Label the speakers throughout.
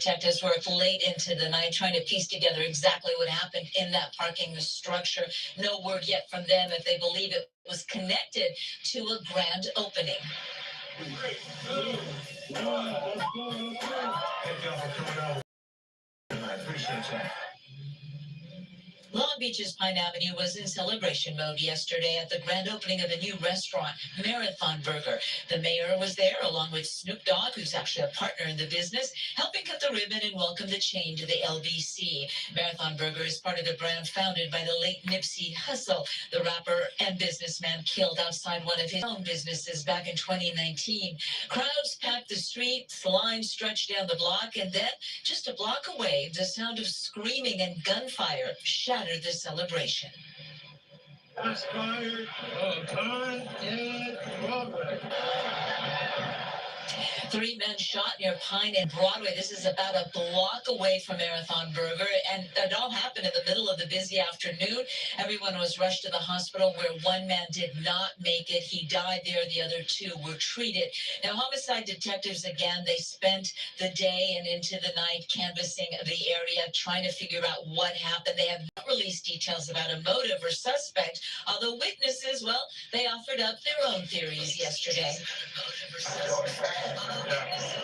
Speaker 1: detectives worked late into the night trying to piece together exactly what happened in that parking structure. No word yet from them if they believe it was connected to a grand opening. Thank y'all for coming out. I appreciate that. Long Beach's Pine Avenue was in celebration mode yesterday at the grand opening of a new restaurant, Marathon Burger. The mayor was there along with Snoop Dogg, who's actually a partner in the business, helping cut the ribbon and welcome the chain to the LBC. Marathon Burger is part of the brand founded by the late Nipsey Hussle, the rapper and businessman killed outside one of his own businesses back in 2019. Crowds packed the streets, lines stretched down the block, and then just a block away, the sound of screaming and gunfire shattered the celebration. That's fired time and Broadway. 3 men shot near Pine and Broadway. This is about a block away from Marathon Burger, and it all happened in the middle of the busy afternoon. Everyone was rushed to the hospital, where one man did not make it. He died there. The other 2 were treated. Now, homicide detectives, again, they spent the day and into the night canvassing the area, trying to figure out what happened. They have not released details about a motive or suspect, although witnesses, well, they offered up their own theories yesterday.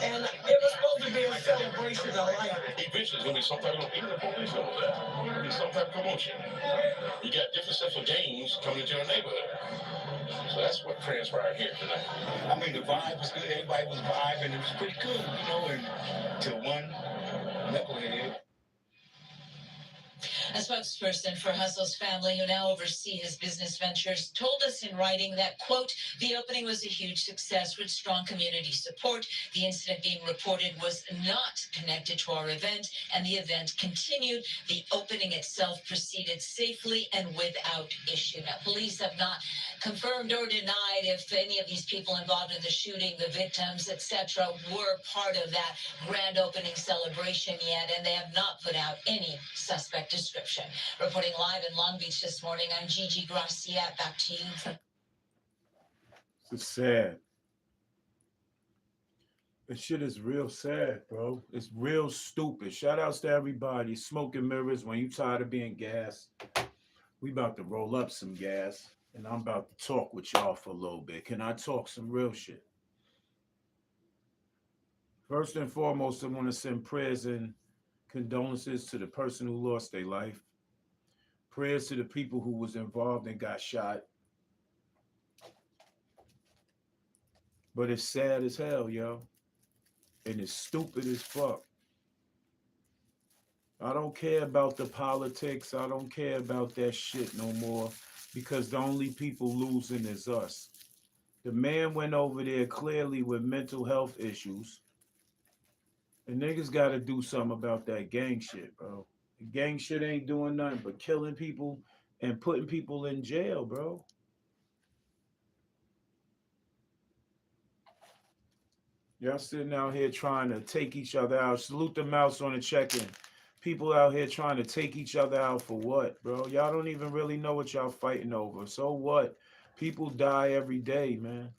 Speaker 1: And it was supposed to be a celebration of life. Eventually, it's going to be some type of, even the police know that. It's going to be some type of commotion. You got different sets of gangs coming into your neighborhood. So that's what transpired here tonight. I mean, the vibe was good. Everybody was vibing. It was pretty cool, you know, until one knucklehead. A spokesperson for Hussle's family, who now oversee his business ventures, told us in writing that, quote, the opening was a huge success with strong community support. The incident being reported was not connected to our event, and the event continued. The opening itself proceeded safely and without issue. Now, police have not confirmed or denied if any of these people involved in the shooting, the victims, etc., were part of that grand opening celebration yet, and they have not put out any suspect description. Reporting live in Long Beach this morning, I'm Gigi Gracia. Back to you.
Speaker 2: It's sad. This shit is real sad, bro. It's real stupid. Shout outs to everybody. Smoking mirrors when you tired of being gassed. We about to roll up some gas, and I'm about to talk with y'all for a little bit. Can I talk some real shit? First and foremost, I want to send prayers and condolences to the person who lost their life. Prayers to the people who was involved and got shot. But it's sad as hell, yo. And it's stupid as fuck. I don't care about the politics. I don't care about that shit no more, because the only people losing is us. The man went over there clearly with mental health issues. And niggas got to do something about that gang shit, bro. The gang shit ain't doing nothing but killing people and putting people in jail, bro. Y'all sitting out here trying to take each other out. Salute the mouse on the check-in. People out here trying to take each other out for what, bro? Y'all don't even really know what y'all fighting over. So what? People die every day, man.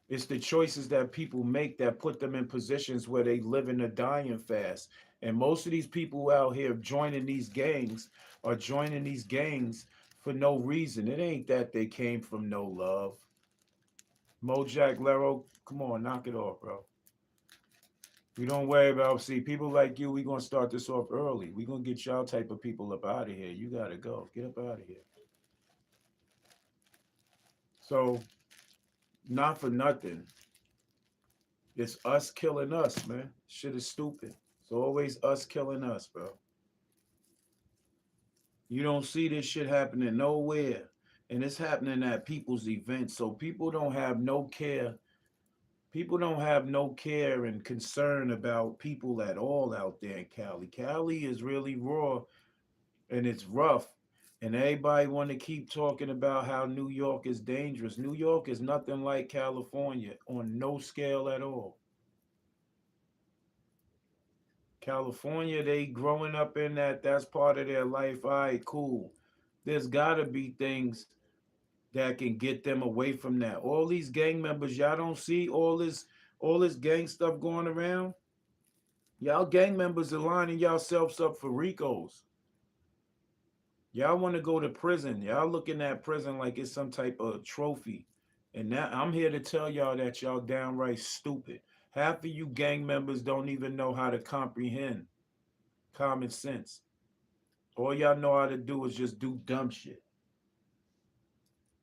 Speaker 2: It's the choices that people make that put them in positions where they live in a dying fast. And most of these people out here joining these gangs are joining these gangs for no reason. It ain't that they came from no love. Mojack Lero, come on, knock it off, bro. We don't worry about, see, people like you, we going to start this off early. We going to get y'all type of people up out of here. You got to go. Get up out of here. So, not for nothing. It's us killing us, man. Shit is stupid. It's always us killing us, bro. You don't see this shit happening nowhere. And it's happening at people's events. So people don't have no care. People don't have no care and concern about people at all out there in Cali. Cali is really raw and it's rough. And everybody want to keep talking about how New York is dangerous. New York is nothing like California on no scale at all. California, they growing up in that, that's part of their life. All right, cool. There's gotta be things that can get them away from that. All these gang members, y'all don't see all this gang stuff going around. Y'all gang members are lining yourselves up for Ricos. Y'all want to go to prison. Y'all looking at prison like it's some type of trophy. And now I'm here to tell y'all that y'all downright stupid. Half of you gang members don't even know how to comprehend common sense. All y'all know how to do is just do dumb shit.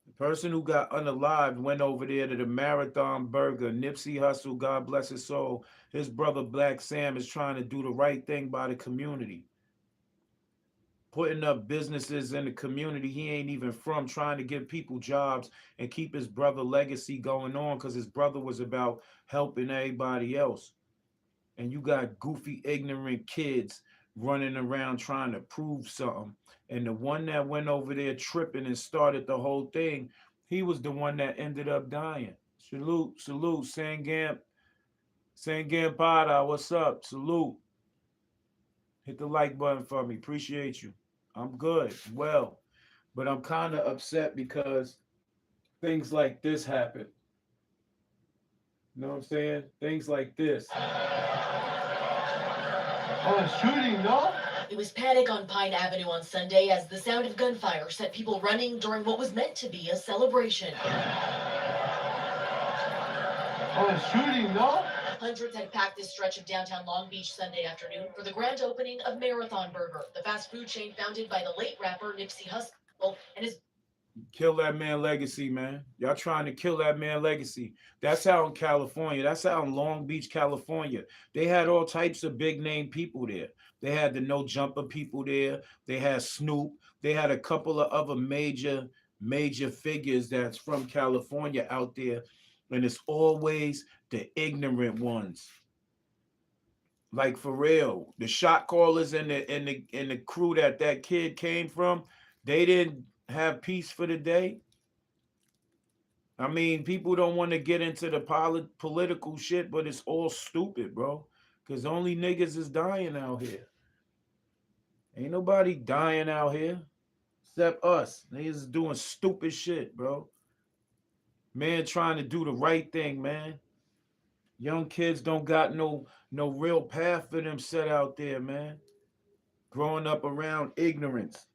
Speaker 2: The person who got unalived went over there to the Marathon Burger. Nipsey Hussle, God bless his soul. His brother Black Sam is trying to do the right thing by the community, putting up businesses in the community he ain't even from, trying to give people jobs and keep his brother legacy going on, because his brother was about helping everybody else. And you got goofy, ignorant kids running around trying to prove something. And the one that went over there tripping and started the whole thing, he was the one that ended up dying. Salute, salute, Sangam, Sangam Pada, what's up? Salute. Hit the like button for me. Appreciate you. I'm good. Well, but I'm kind of upset because things like this happen. You know what I'm saying? Things like this.
Speaker 3: Oh, shooting, no?
Speaker 1: It was panic on Pine Avenue on Sunday as the sound of gunfire sent people running during what was meant to be a celebration.
Speaker 3: Oh, shooting, no?
Speaker 1: Hundreds had packed this stretch of downtown Long Beach Sunday afternoon for the grand opening of Marathon Burger, the fast food chain founded by the late rapper Nipsey Hussle and his
Speaker 2: Kill that man legacy, man. Y'all trying to kill that man legacy. That's how in California. That's how in Long Beach, California. They had all types of big name people there. They had the No Jumper people there. They had Snoop. They had a couple of other major figures that's from California out there. And it's always the ignorant ones. Like for real. The shot callers and the crew that kid came from, they didn't have peace for the day. I mean, people don't want to get into the political shit, but it's all stupid, bro. Because only niggas is dying out here. Ain't nobody dying out here except us. Niggas is doing stupid shit, bro. Man trying to do the right thing, man. Young kids don't got no real path for them set out there, man. Growing up around ignorance.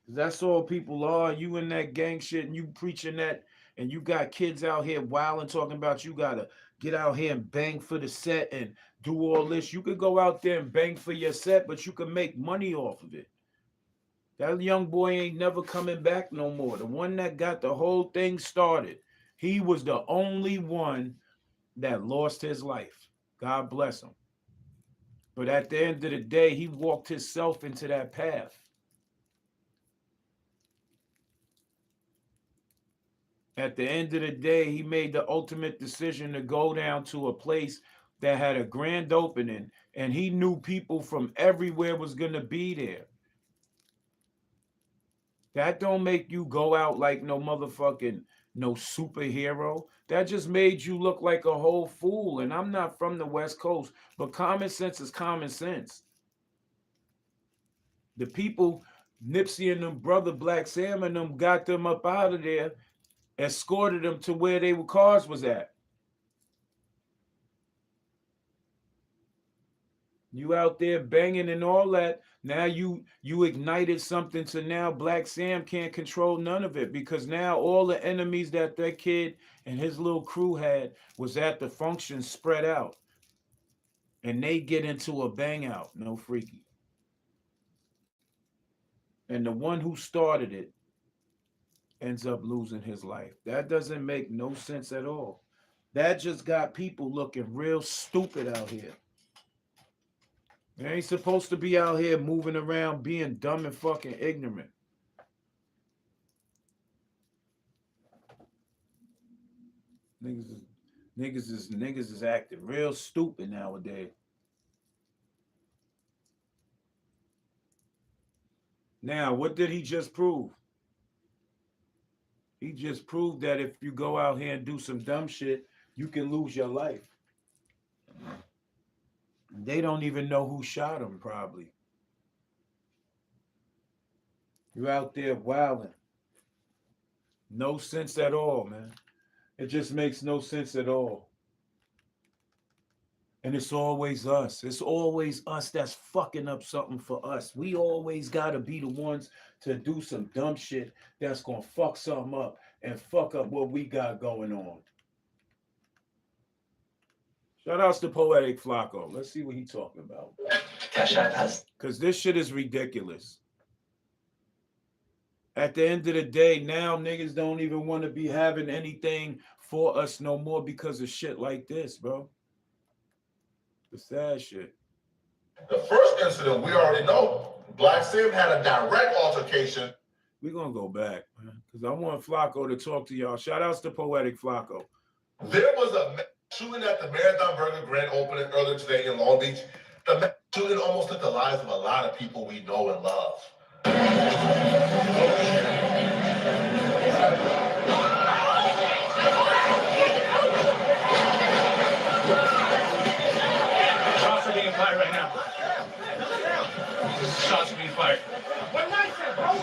Speaker 2: That's all people are. You in that gang shit and you preaching that, and you got kids out here wilding talking about you gotta get out here and bang for the set and do all this. You could go out there and bang for your set, but you can make money off of it. That young boy ain't never coming back no more. The one that got the whole thing started, he was the only one that lost his life. God bless him. But at the end of the day, he walked himself into that path. At the end of the day, he made the ultimate decision to go down to a place that had a grand opening, and he knew people from everywhere was going to be there. That don't make you go out like no motherfucking no superhero. That just made you look like a whole fool. And I'm not from the West Coast, but common sense is common sense. The people, Nipsey and them brother Black Sam and them got them up out of there, escorted them to where they were cars was at. You out there banging and all that. Now you ignited something to now Black Sam can't control none of it, because now all the enemies that kid and his little crew had was at the function spread out. And they get into a bang out, no freaky. And the one who started it ends up losing his life. That doesn't make no sense at all. That just got people looking real stupid out here. They ain't supposed to be out here moving around being dumb and fucking ignorant. Niggas is acting real stupid nowadays. Now, what did he just prove? He just proved that if you go out here and do some dumb shit, you can lose your life. They don't even know who shot him, probably. You're out there wilding. No sense at all, man. It just makes no sense at all. And it's always us. It's always us that's fucking up something for us. We always gotta be the ones to do some dumb shit that's gonna fuck something up and fuck up what we got going on. Shout outs to Poetic Flacco. Let's see what he talking about. Because this shit is ridiculous. At the end of the day, now niggas don't even want to be having anything for us no more because of shit like this, bro. The sad shit.
Speaker 4: The first incident, we already know, Black Sim had a direct altercation.
Speaker 2: We're going to go back, man, because I want Flacco to talk to y'all. Shout outs to Poetic Flacco.
Speaker 4: There was a shooting at the Marathon Burger grand opening earlier today in Long Beach. The shooting almost took the lives of a lot of people we know and love.
Speaker 5: Shots are being fired right now. Shots are being fired. What night said, bro?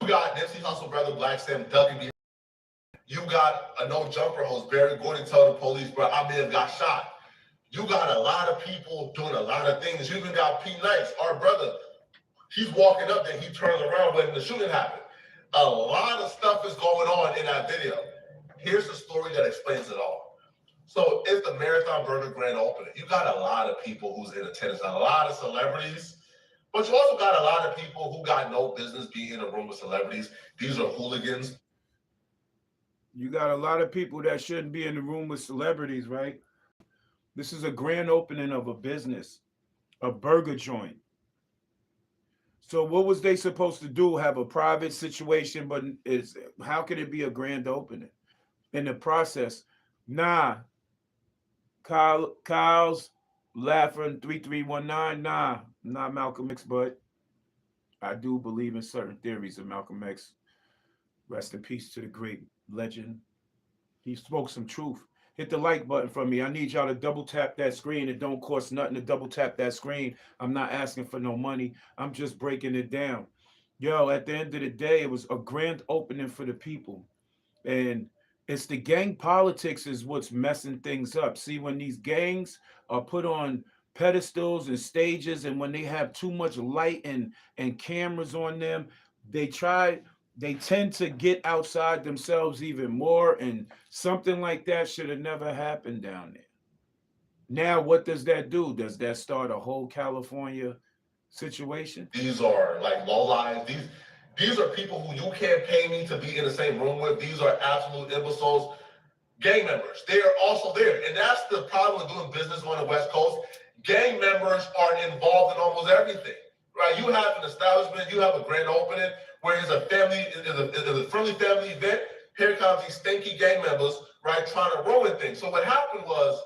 Speaker 4: You got Nipsey Hussle brother Black Sam ducking. You got a no jumper host, Barry Gordy, telling the police, bro, I may have got shot. You got a lot of people doing a lot of things. You even got P. Nice, our brother. He's walking up and he turns around when the shooting happened. A lot of stuff is going on in that video. Here's the story that explains it all. So it's the Marathon Burger grand opening. You got a lot of people who's in attendance, a lot of celebrities, but you also got a lot of people who got no business being in a room with celebrities. These are hooligans.
Speaker 2: You got a lot of people that shouldn't be in the room with celebrities, right? This is a grand opening of a business, a burger joint. So what was they supposed to do? Have a private situation, but how could it be a grand opening? In the process, nah. Kyle's laughing 3319. Nah, not Malcolm X, but I do believe in certain theories of Malcolm X. Rest in peace to the great legend. He spoke some truth. Hit the like button for me. I need y'all to double tap that screen. It don't cost nothing to double tap that screen. I'm not asking for no money. I'm just breaking it down. Yo, at the end of the day, it was a grand opening for the people. And it's the gang politics is what's messing things up. See, when these gangs are put on pedestals and stages, and when they have too much light and cameras on them, they tend to get outside themselves even more, and something like that should have never happened down there. Now, what does that do? Does that start a whole California situation?
Speaker 4: These are like lowlives. These are people who you can't pay me to be in the same room with. These are absolute imbeciles. Gang members, they are also there. And that's the problem with doing business on the West Coast. Gang members are involved in almost everything, right? You have an establishment, you have a grand opening where it's a family, it's a friendly family event. Here comes these stinky gang members, right, trying to ruin things. So what happened was,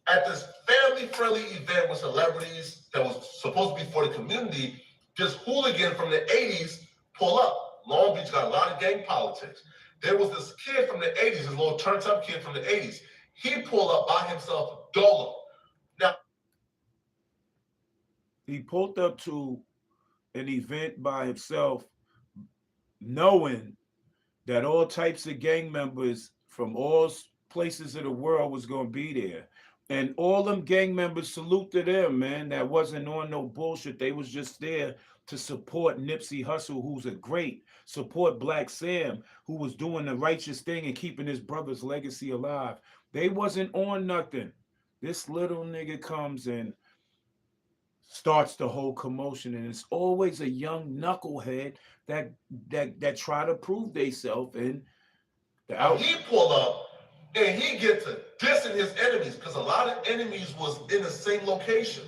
Speaker 4: at this family-friendly event with celebrities that was supposed to be for the community, this hooligan from the 80s pull up. Long Beach got a lot of gang politics. There was this kid from the 80s, this little turned-up kid from the 80s. He pulled up by himself, dolo. Now,
Speaker 2: he pulled up to an event by himself, knowing that all types of gang members from all places of the world was going to be there. And all them gang members saluted them, man. That wasn't on no bullshit. They was just there to support Nipsey Hussle, who's a great, support Black Sam, who was doing the righteous thing and keeping his brother's legacy alive. They wasn't on nothing. This little nigga comes and starts the whole commotion, and it's always a young knucklehead that try to prove theyself and the
Speaker 4: Now
Speaker 2: out.
Speaker 4: he pull up and he get to dissing his enemies because a lot of enemies was in the same location.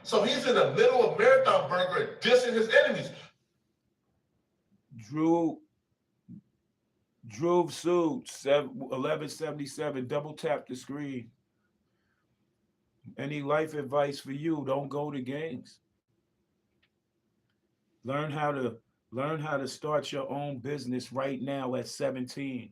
Speaker 4: So he's in the middle of Marathon Burger dissing his enemies.
Speaker 2: Drew Suit 1177. Double tap the screen. Any life advice for you? Don't go to gangs. Learn how to start your own business right now at 17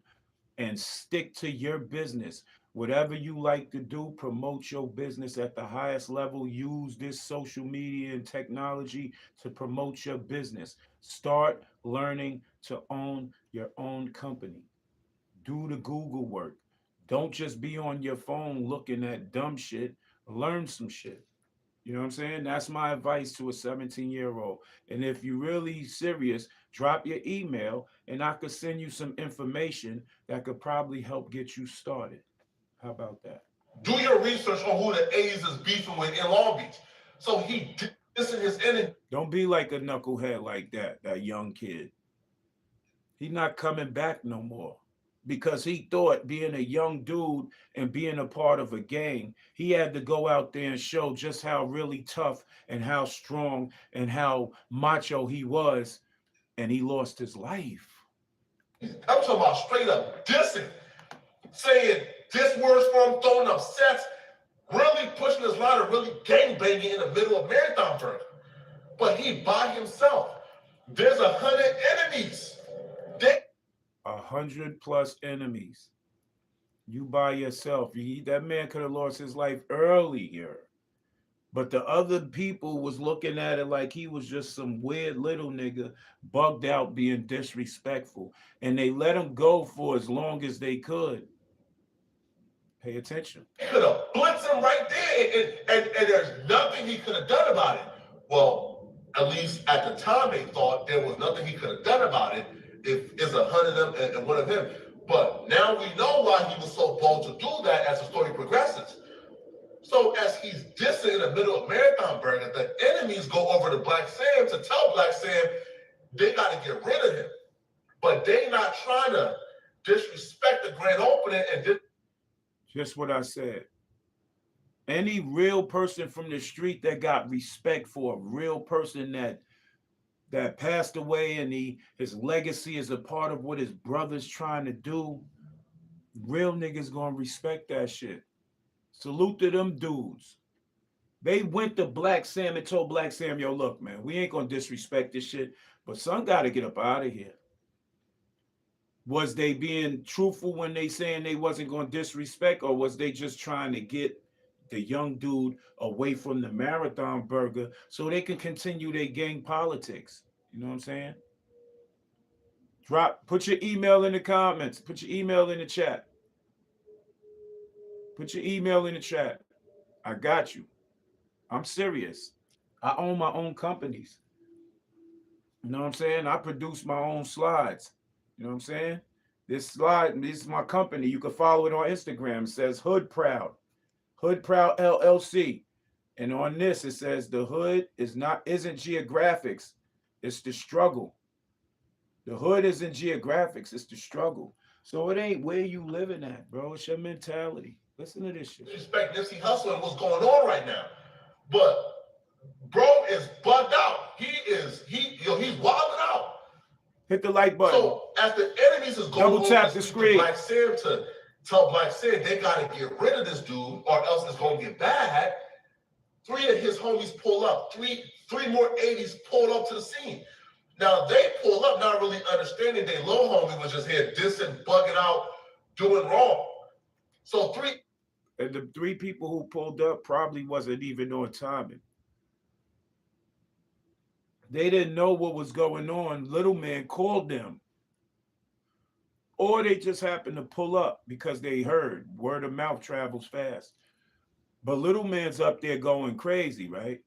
Speaker 2: and stick to your business. Whatever you like to do, promote your business at the highest level. Use this social media and technology to promote your business. Start learning to own your own company. Do the Google work. Don't just be on your phone looking at dumb shit. Learn some shit. You know what I'm saying? That's my advice to a 17-year-old. And if you're really serious, drop your email and I could send you some information that could probably help get you started. How about that?
Speaker 4: Do your research on who the A's is beefing with in Long Beach. So he dissing his enemy.
Speaker 2: Don't be like a knucklehead like that young kid. He's not coming back no more because he thought being a young dude and being a part of a gang, he had to go out there and show just how really tough and how strong and how macho he was, and he lost his life.
Speaker 4: I'm talking about straight up dissing, saying diss words for him, throwing up sets, really pushing his line of really gang banging in the middle of Marathon Burger. But he by himself. There's 100 enemies.
Speaker 2: 100+ enemies. You by yourself. That man could have lost his life earlier. But the other people was looking at it like he was just some weird little nigga bugged out being disrespectful. And they let him go for as long as they could. Pay attention.
Speaker 4: He could have blitzed him right there, and there's nothing he could have done about it. Well, at least at the time they thought there was nothing he could have done about it if it's 100 of them and one of him. But now we know why he was so bold to do that as the story progresses. So as he's dissing in the middle of Marathon Burger, the enemies go over to Black Sam to tell Black Sam they got to get rid of him. But they not trying to disrespect the grand opening and
Speaker 2: just what I said. Any real person from the street that got respect for a real person that passed away and his legacy is a part of what his brother's trying to do, real niggas gonna respect that shit. Salute to them dudes. They went to Black Sam and told Black Sam, yo, look, man, we ain't gonna disrespect this shit, but son gotta get up out of here. Was they being truthful when they saying they wasn't going to disrespect, or was they just trying to get the young dude away from the Marathon Burger so they can continue their gang politics? You know what I'm saying? Put your email in the comments. Put your email in the chat. Put your email in the chat. I got you. I'm serious. I own my own companies. You know what I'm saying? I produce my own slides. You know what I'm saying? This is my company. You can follow it on Instagram. It says Hood Proud LLC. And on this, it says the hood isn't geographics. It's the struggle. The hood isn't geographics. It's the struggle. So it ain't where you living at, bro. It's your mentality. Listen to this shit.
Speaker 4: Disrespect Nipsey Hussle and what's going on right now. But bro is bugged out. He's wilding out.
Speaker 2: Hit the like button.
Speaker 4: So as the enemies is going
Speaker 2: Double tap the screen.
Speaker 4: Black Sam to tell Black Sam they got to get rid of this dude or else it's going to get bad. 3 of his homies pull up. Three more 80s pulled up to the scene. Now they pull up not really understanding they little homie was just here dissing, bugging out, doing wrong. So
Speaker 2: and the 3 people who pulled up probably wasn't even on timing. They didn't know what was going on. Little man called them. Or they just happened to pull up because they heard. Word of mouth travels fast. But little man's up there going crazy, right?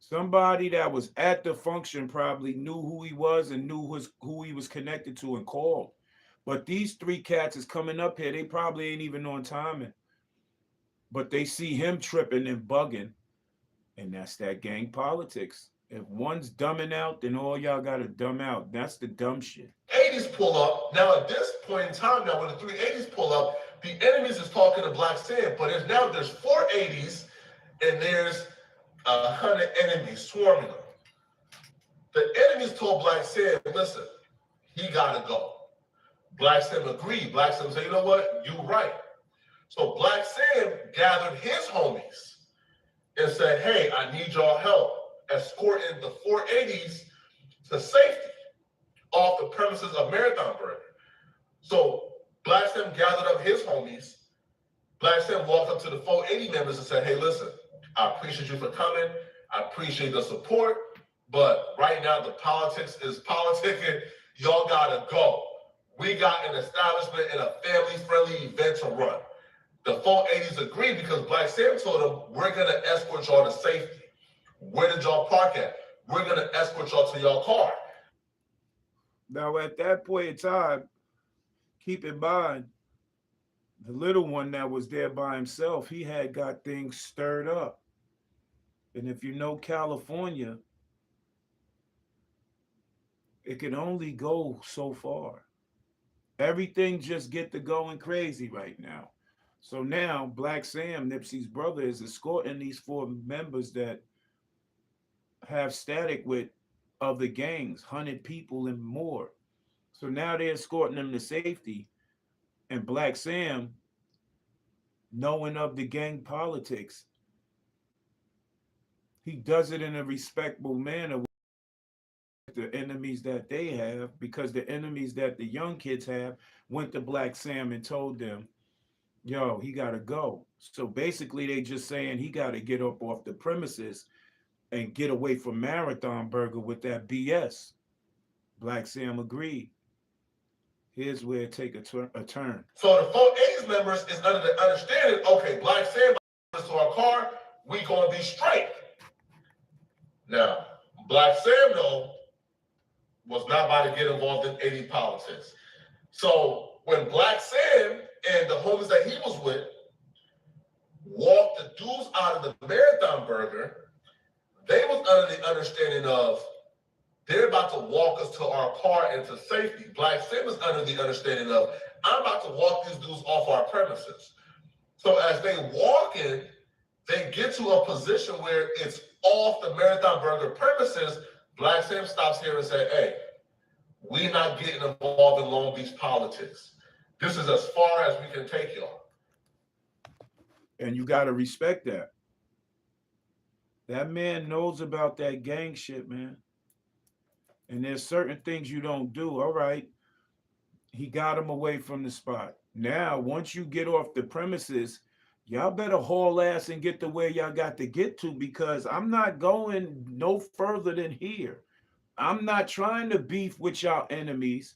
Speaker 2: Somebody that was at the function probably knew who he was and knew who he was connected to and called. But these 3 cats is coming up here. They probably ain't even on timing. But they see him tripping and bugging. And that's that gang politics. If one's dumbing out, then all y'all got to dumb out. That's the dumb shit.
Speaker 4: 80s pull up. Now, at this point in time, now when the 380s pull up, the enemies is talking to Black Sam, but there's 480s and there's 100 enemies swarming them. The enemies told Black Sam, listen, he gotta go. Black Sam agreed. Black Sam said, you know what? You right. So Black Sam gathered his homies and said, hey, I need y'all help escorting the 480s to safety off the premises of Marathon Burger. So Black Sam gathered up his homies. Black Sam walked up to the 480 members and said, hey, listen, I appreciate you for coming. I appreciate the support. But right now, the politics is politicking. Y'all gotta go. We got an establishment and a family-friendly event to run. The 480s agreed because Black Sam told them, we're gonna escort y'all to safety. Where did y'all park at? We're gonna escort y'all to your car.
Speaker 2: Now, at that point in time, keep in mind, the little one that was there by himself, he had got things stirred up. And if you know California, it can only go so far. Everything just get to going crazy right now. So now Black Sam, Nipsey's brother, is escorting these 4 members that have static with other gangs, 100 people and more. So now they're escorting them to safety. And Black Sam, knowing of the gang politics, he does it in a respectable manner with the enemies that they have, because the enemies that the young kids have went to Black Sam and told them, yo, he got to go. So basically they just saying he got to get up off the premises and get away from Marathon Burger with that BS. Black Sam agreed. Here's where it take a turn.
Speaker 4: So the 480s members is under the understanding, okay, Black Sam to our car, we gonna be straight. Now, Black Sam, though, was not about to get involved in 80 politics. So when Black Sam and the homies that he was with walked the dudes out of the Marathon Burger, they was under the understanding of they're about to walk us to our car into safety. Black Sam is under the understanding of I'm about to walk these dudes off our premises. So as they walk in, they get to a position where it's off the Marathon Burger premises. Black Sam stops here and said, hey, we're not getting involved in Long Beach politics. This is as far as we can take y'all.
Speaker 2: And you got to respect that. That man knows about that gang shit, man. And there's certain things you don't do. All right. He got him away from the spot. Now, once you get off the premises, y'all better haul ass and get to where y'all got to get to, because I'm not going no further than here. I'm not trying to beef with y'all enemies.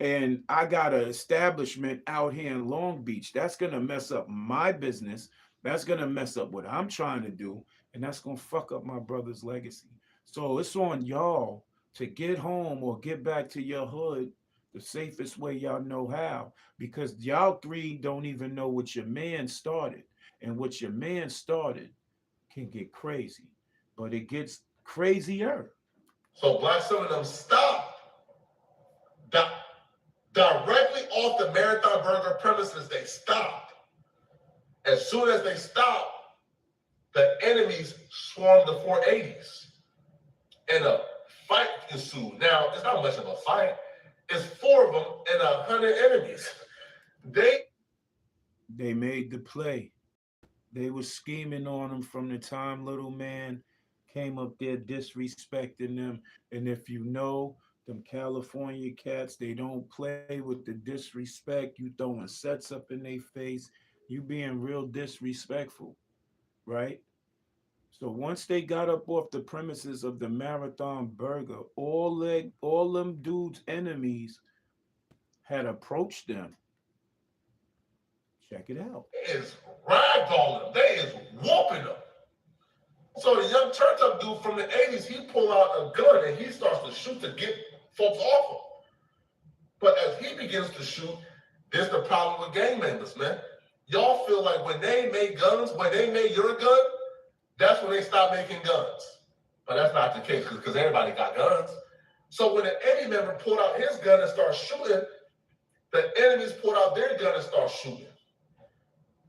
Speaker 2: And I got an establishment out here in Long Beach. That's going to mess up my business. That's going to mess up what I'm trying to do. And that's going to fuck up my brother's legacy. So it's on y'all to get home or get back to your hood the safest way y'all know how, because y'all 3 don't even know what your man started. And what your man started can get crazy, but it gets crazier.
Speaker 4: So Black Sam and them stopped directly off the Marathon Burger premises. They stopped. As soon as they stopped, the enemies swarmed the 480s. And a fight ensued. Now, it's not much of a fight. It's 4 of them and 100 enemies.
Speaker 2: They made the play. They were scheming on them from the time little man came up there disrespecting them. And if you know, them California cats, they don't play with the disrespect. You throwing sets up in their face. You being real disrespectful, right? So once they got up off the premises of the Marathon Burger, all them dudes' enemies had approached them. Check it out.
Speaker 4: They is ragdolling them. They is whooping them. So the young turned up dude from the 80s, he pulled out a gun and he starts to shoot to get folks off him. But as he begins to shoot, there's the problem with gang members, man. Y'all feel like when they made guns, when they made your gun, that's when they stop making guns. But that's not the case because everybody got guns. So when the enemy member pulled out his gun and started shooting, the enemies pulled out their gun and started shooting.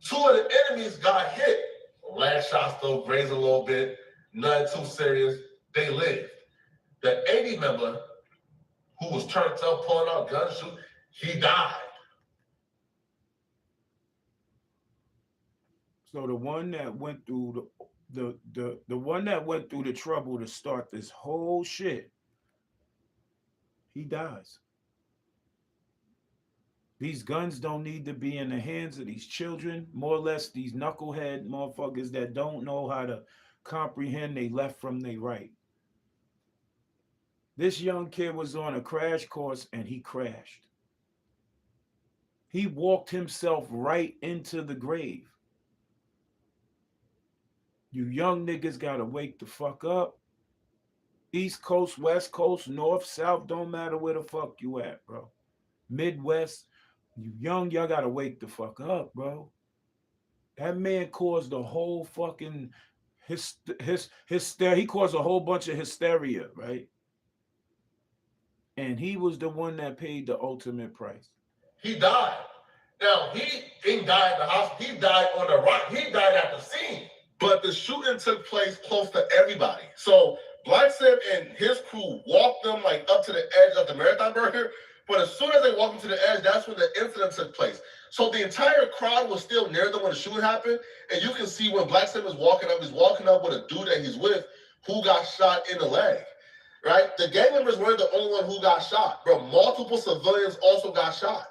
Speaker 4: 2 of the enemies got hit. Last shots though, grazed a little bit, nothing too serious. They lived. The 80 member who was turned up, pulling out guns, shooting, he died.
Speaker 2: So the one that went through the one that went through the trouble to start this whole shit, he dies. These guns don't need to be in the hands of these children, more or less these knucklehead motherfuckers that don't know how to comprehend they left from they right. This young kid was on a crash course and he crashed. He walked himself right into the grave. You young niggas gotta wake the fuck up. East Coast, West Coast, North, South, don't matter where the fuck you at, bro. Midwest, you young, y'all gotta wake the fuck up, bro. That man caused the whole fucking hysteria. He caused a whole bunch of hysteria, right? And he was the one that paid the ultimate price.
Speaker 4: He died. Now, he didn't die at the hospital. He died on the rock. He died at the scene. But the shooting took place close to everybody. So Black Sip and his crew walked them like up to the edge of the Marathon Burger. But as soon as they walked them to the edge, that's when the incident took place. So the entire crowd was still near them when the shooting happened. And you can see when Black Sip is walking up, he's walking up with a dude that he's with who got shot in the leg. Right? The gang members weren't the only one who got shot. Bro, multiple civilians also got shot.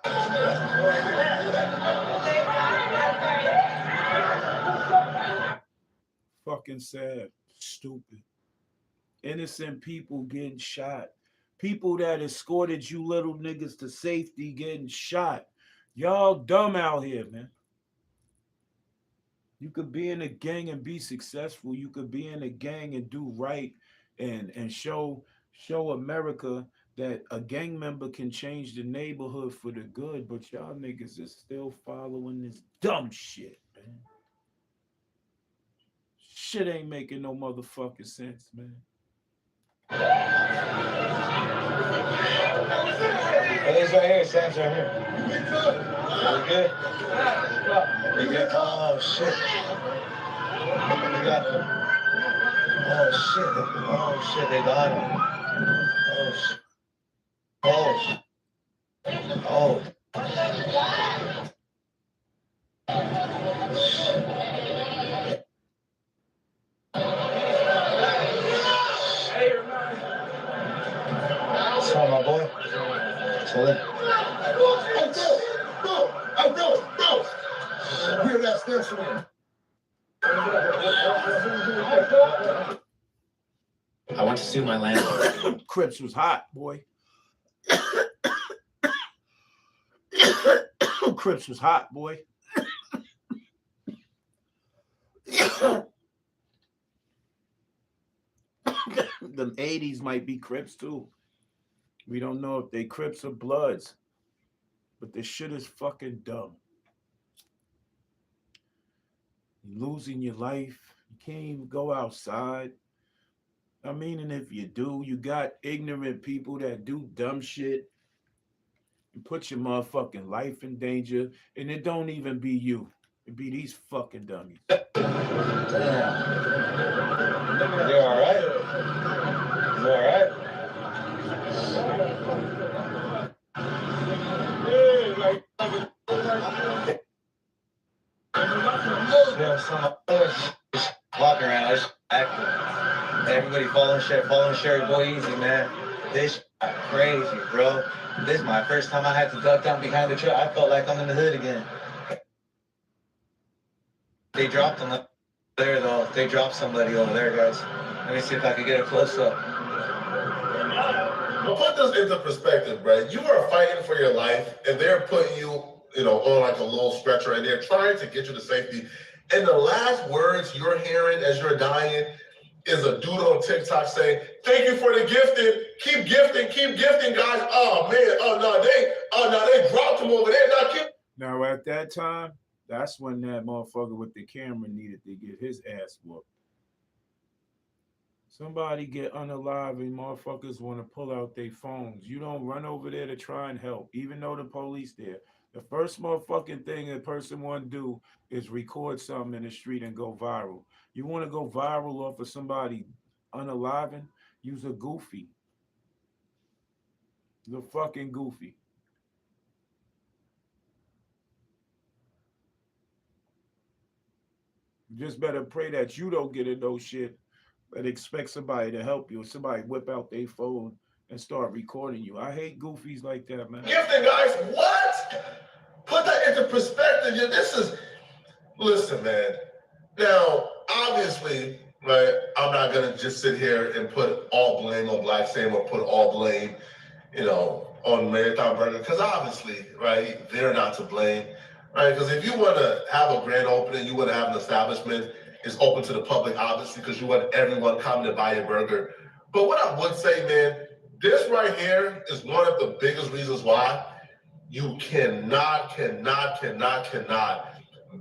Speaker 2: Fucking sad. Stupid. Innocent people getting shot. People that escorted you little niggas to safety getting shot. Y'all dumb out here, man. You could be in a gang and be successful. You could be in a gang and do right and show America that a gang member can change the neighborhood for the good, but y'all niggas is still following this dumb shit, man. Shit ain't making no motherfucking sense, man.
Speaker 3: It's right here, Sam's right here. We good? We good? Oh, shit. We got them. Oh, shit. Oh, shit, they got him. Oh, shit. Oh, shit. Oh. What's up, my boy? So then. Bro. Hear that stench from him.
Speaker 6: I want to sue my landlord.
Speaker 2: Crips was hot, boy. Crips was hot, boy. Them 80s might be Crips too. We don't know if they Crips or Bloods, but this shit is fucking dumb. You're losing your life. You can't even go outside. I mean, and if you do, you got ignorant people that do dumb shit and put your motherfucking life in danger, and it don't even be you. It be these fucking dummies.
Speaker 3: You all right? You all right? Yeah, some walking around, it's active. Everybody following shit, go easy, man. This crazy, bro. This is my first time I had to duck down behind the truck. I felt like I'm in the hood again. They dropped them there, though. They dropped somebody over there, guys. Let me see if I can get a close-up.
Speaker 4: But put this into perspective, bro. You are fighting for your life, and they're putting you, on like a little stretcher, and they're trying to get you to safety. And the last words you're hearing as you're dying is a dude on TikTok saying, "Thank you for the gifting. Keep gifting, guys." Oh man, they dropped him over there.
Speaker 2: Now at that time, that's when that motherfucker with the camera needed to get his ass whooped. Somebody get unalive and motherfuckers want to pull out their phones. You don't run over there to try and help, even though the police there. The first motherfucking thing a person want to do is record something in the street and go viral. You want to go viral off of somebody unaliving? Use a goofy. The fucking goofy. You just better pray that you don't get in no shit and expect somebody to help you. Or somebody whip out their phone and start recording you. I hate goofies like that, man.
Speaker 4: Gifting, guys, what? Put that into perspective. Yeah, this is, listen, man. Now, obviously, right, I'm not going to just sit here and put all blame on Black Sam or put all blame, on Marathon Burger, because obviously, right, they're not to blame, right? Because if you want to have a grand opening, you want to have an establishment, it's open to the public, obviously, because you want everyone coming to buy your burger. But what I would say, man, this right here is one of the biggest reasons why you cannot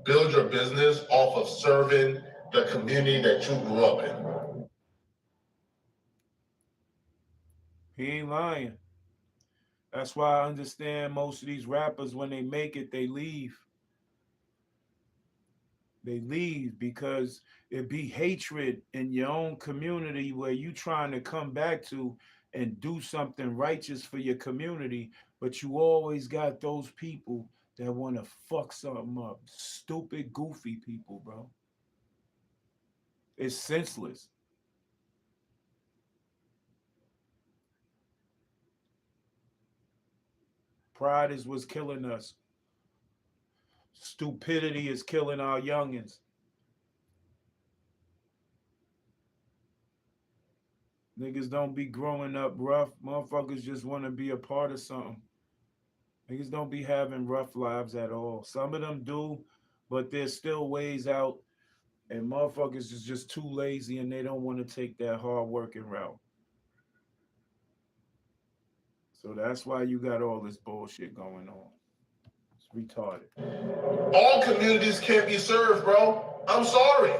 Speaker 4: build your business off of serving the community that you grew up in.
Speaker 2: He ain't lying. That's why I understand most of these rappers, when they make it, they leave. They leave because it be hatred in your own community where you trying to come back to and do something righteous for your community, but you always got those people that want to fuck something up. Stupid, goofy people, bro. It's senseless. Pride is what's killing us. Stupidity is killing our youngins. Niggas don't be growing up rough. Motherfuckers just want to be a part of something. Niggas don't be having rough lives at all. Some of them do, but there's still ways out, and motherfuckers is just too lazy and they don't want to take that hard working route. So that's why you got all this bullshit going on. It's retarded.
Speaker 4: All communities can't be served, bro. I'm sorry.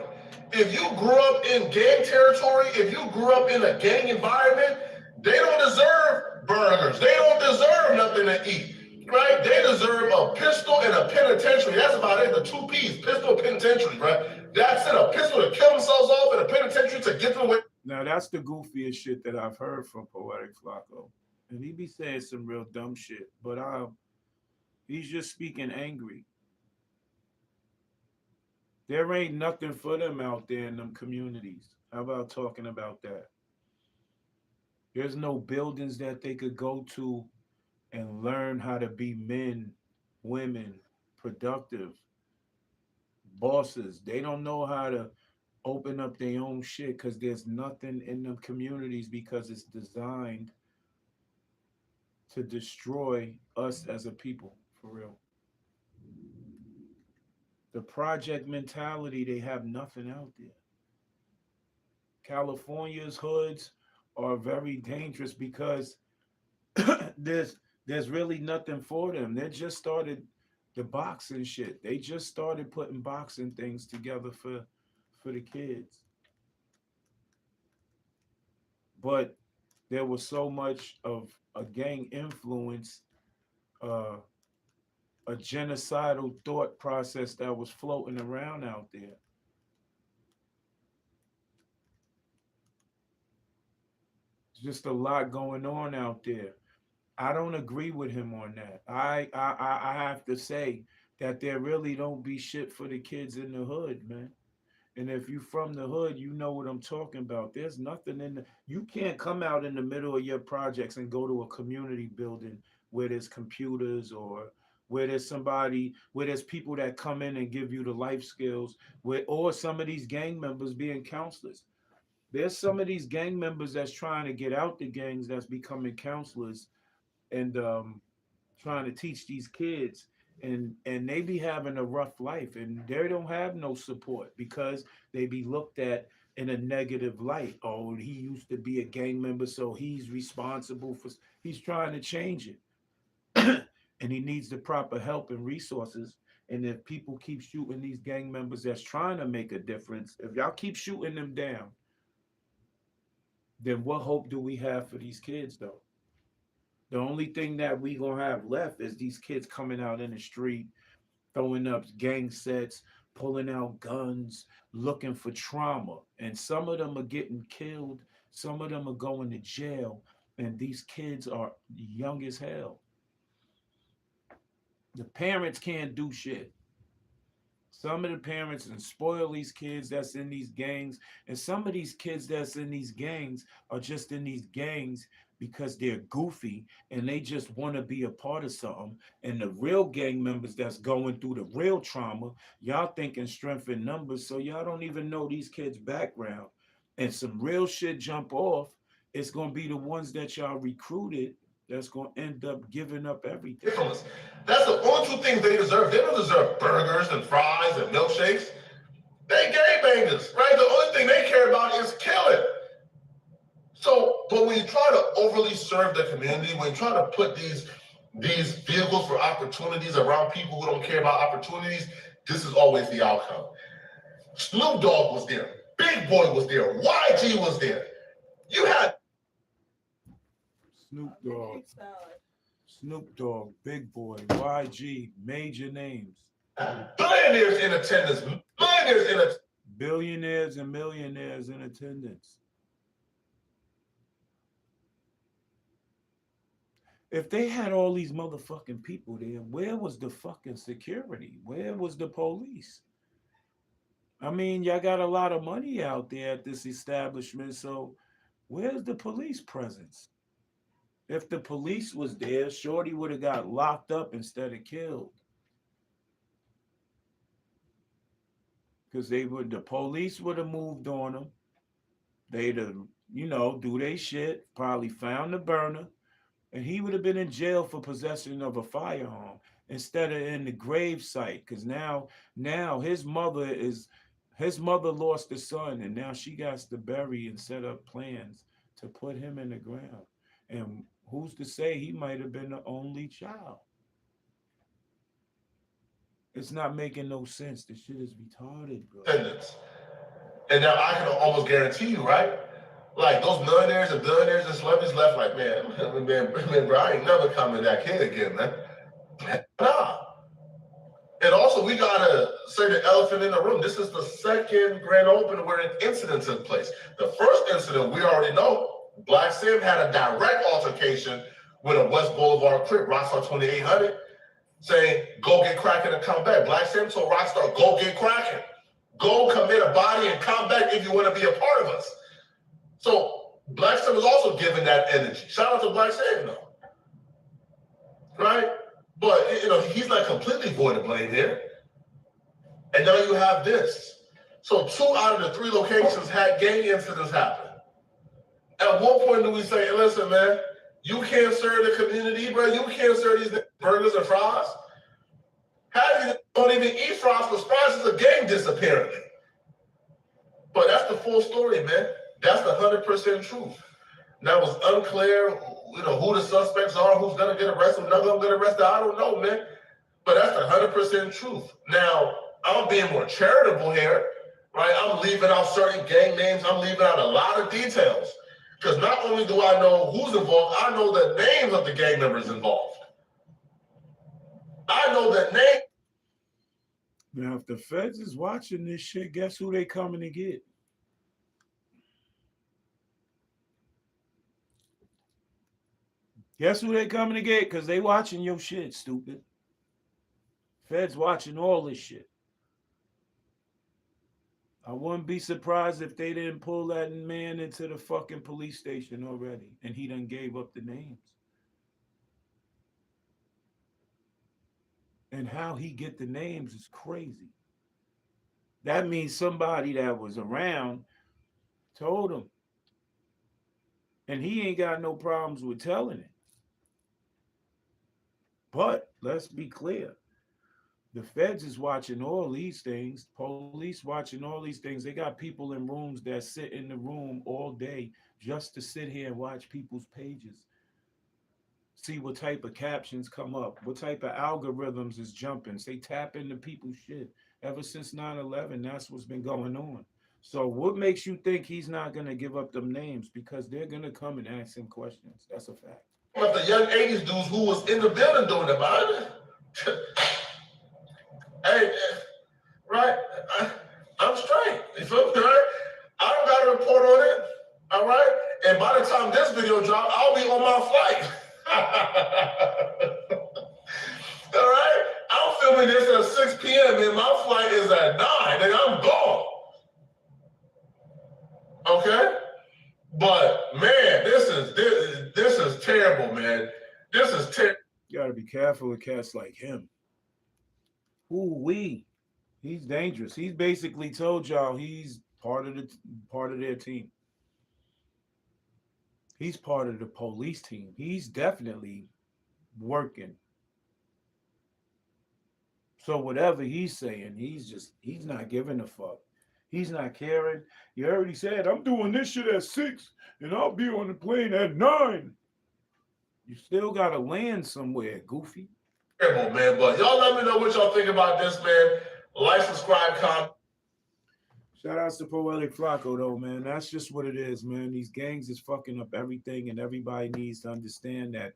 Speaker 4: If you grew up in gang territory, if you grew up in a gang environment, they don't deserve burgers. They don't deserve nothing to eat, right? They deserve a pistol and a penitentiary. That's about it, the two P's, pistol, penitentiary, right? That's it, a pistol to kill themselves off and a penitentiary to get them away.
Speaker 2: Now, that's the goofiest shit that I've heard from Poetic Flacco. And he be saying some real dumb shit, but he's just speaking angry. There ain't nothing for them out there in them communities. How about talking about that? There's no buildings that they could go to and learn how to be men, women, productive, bosses. They don't know how to open up their own shit because there's nothing in them communities because it's designed to destroy us as a people, for real. The project mentality, they have nothing out there. California's hoods are very dangerous because there's really nothing for them. They just started the boxing shit. They just started putting boxing things together for the kids. But there was so much of a gang influence, a genocidal thought process that was floating around out there. There's just a lot going on out there. I don't agree with him on that. I have to say that there really don't be shit for the kids in the hood, man. And if you from the hood, you know what I'm talking about. There's nothing you can't come out in the middle of your projects and go to a community building where there's computers or where there's people that come in and give you the life skills, or some of these gang members being counselors. There's some of these gang members that's trying to get out the gangs that's becoming counselors and trying to teach these kids. And they be having a rough life and they don't have no support because they be looked at in a negative light. Oh, he used to be a gang member, so he's responsible for, he's trying to change it. And he needs the proper help and resources. And if people keep shooting these gang members that's trying to make a difference, if y'all keep shooting them down, then what hope do we have for these kids though? The only thing that we gonna have left is these kids coming out in the street, throwing up gang sets, pulling out guns, looking for trauma. And some of them are getting killed, some of them are going to jail, and these kids are young as hell. The parents can't do shit. Some of the parents and spoil these kids that's in these gangs, and some of these kids that's in these gangs are just in these gangs because they're goofy and they just want to be a part of something. And the real gang members that's going through the real trauma, y'all thinking strength in numbers, so y'all don't even know these kids' background. And some real shit jump off, it's gonna be the ones that y'all recruited that's gonna end up giving up everything.
Speaker 4: That's the only two things they deserve. They don't deserve burgers and fries and milkshakes. They gangbangers, right? The only thing they care about is killing. So, but when you try to overly serve the community, when you try to put these vehicles for opportunities around people who don't care about opportunities, this is always the outcome. Snoop Dogg was there. Big Boy was there. YG was there. You had
Speaker 2: Snoop Dogg, Big Boy, YG, major names.
Speaker 4: Billionaires in attendance.
Speaker 2: Billionaires and millionaires in attendance. If they had all these motherfucking people there, where was the fucking security? Where was the police? I mean, y'all got a lot of money out there at this establishment, so where's the police presence? If the police was there, Shorty would have got locked up instead of killed. Because the police would have moved on them. They'd have, do their shit, probably found the burner, and he would have been in jail for possession of a firearm instead of in the grave site. Because now his mother lost a son, and now she got to bury and set up plans to put him in the ground. And who's to say he might have been the only child? It's not making no sense. This shit is retarded, bro.
Speaker 4: And now I can almost guarantee you, right? Like those millionaires and billionaires and celebrities left like, man, bro, I ain't never coming that kid again, man. Nah. And also, we gotta say the elephant in the room. This is the second grand opening where an incident took place. The first incident, we already know, Black Sim had a direct altercation with a West Boulevard Crip, Rockstar 2800, saying, go get cracking and come back. Black Sim told Rockstar, go get cracking. Go commit a body and come back if you want to be a part of us. So Black Sim was also given that energy. Shout out to Black Sim, though. Right? But, he's not completely void of blame here. And now you have this. So 2 out of the 3 locations had gang incidents happen. At what point do we say, listen, man, you can't serve the community, bro. You can't serve these burgers and fries. Half of you don't even eat fries because fries is a gang disapparently. But that's the full story, man. That's the 100% truth. Now it's unclear, who the suspects are, who's gonna get arrested, none of them get arrested. I don't know, man. But that's the 100% truth. Now, I'm being more charitable here, right? I'm leaving out certain gang names. I'm leaving out a lot of details. Because not only do I know who's involved, I know the names of the gang members involved. I know the name.
Speaker 2: Now, if the feds is watching this shit, guess who they coming to get? Guess who they coming to get? Because they watching your shit, stupid. Feds watching all this shit. I wouldn't be surprised if they didn't pull that man into the fucking police station already and he done gave up the names. And how he get the names is crazy. That means somebody that was around told him. And he ain't got no problems with telling it. But let's be clear. The feds is watching all these things. Police watching all these things. They got people in rooms that sit in the room all day just to sit here and watch people's pages. See what type of captions come up. What type of algorithms is jumping. They tap into people's shit. Ever since 9/11, that's what's been going on. So what makes you think he's not gonna give up them names? Because they're gonna come and ask him questions. That's a fact.
Speaker 4: About the young 80s dudes who was in the building doing it, man. Hey, right? I'm straight. You feel me, right? I don't got a report on it. All right? And by the time this video drops, I'll be on my flight. All right? I'm filming this at 6 p.m. and my flight is at 9 and I'm gone. Okay? But man, this is terrible, man. This is terrible.
Speaker 2: You gotta be careful with cats like him. Ooh-wee. He's dangerous. He's basically told y'all he's part of their team. He's part of the police team. He's definitely working. So whatever he's saying, he's not giving a fuck. He's not caring. You already said, I'm doing this shit at 6 and I'll be on the plane at 9. You still gotta land somewhere, goofy.
Speaker 4: Terrible, man. But y'all let me know what y'all think about this, man. Like, subscribe, comment.
Speaker 2: Shout outs to Poetic Flacco, though, man. That's just what it is, man. These gangs is fucking up everything, and everybody needs to understand that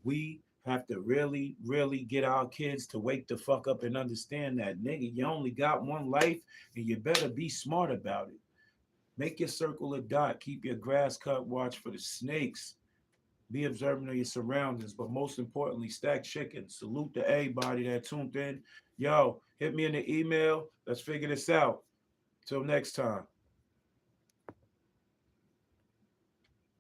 Speaker 2: we have to really, really get our kids to wake the fuck up and understand that, nigga, you only got one life, and you better be smart about it. Make your circle a dot. Keep your grass cut. Watch for the snakes. Be observant of your surroundings, but most importantly, stack chicken. Salute to everybody that tuned in. Yo, hit me in the email. Let's figure this out. Till next time.